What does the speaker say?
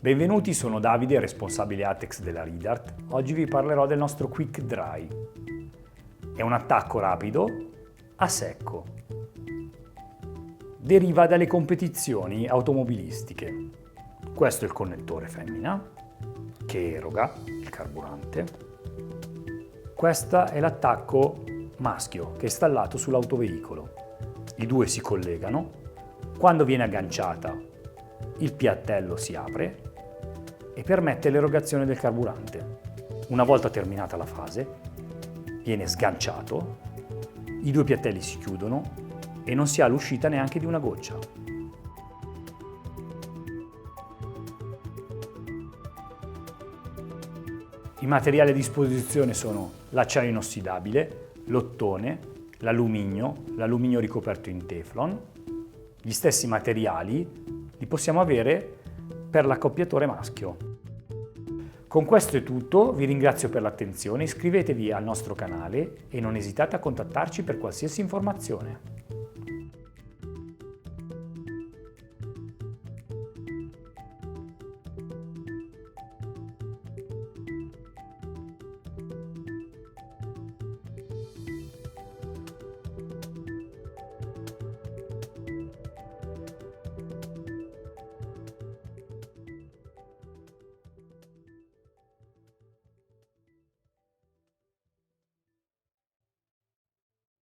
Benvenuti, sono Davide, responsabile Atex della Ridart. Oggi vi parlerò del nostro Quick Dry. È un attacco rapido a secco. Deriva dalle competizioni automobilistiche. Questo è il connettore femmina che eroga il carburante. Questo è l'attacco maschio che è installato sull'autoveicolo. I due si collegano. Quando viene agganciata, il piattello si apre e permette l'erogazione del carburante. Una volta terminata la fase, viene sganciato, i due piattelli si chiudono e non si ha l'uscita neanche di una goccia. I materiali a disposizione sono l'acciaio inossidabile, l'ottone, l'alluminio ricoperto in Teflon. Gli stessi materiali li possiamo avere per l'accoppiatore maschio. Con questo è tutto, vi ringrazio per l'attenzione, iscrivetevi al nostro canale e non esitate a contattarci per qualsiasi informazione.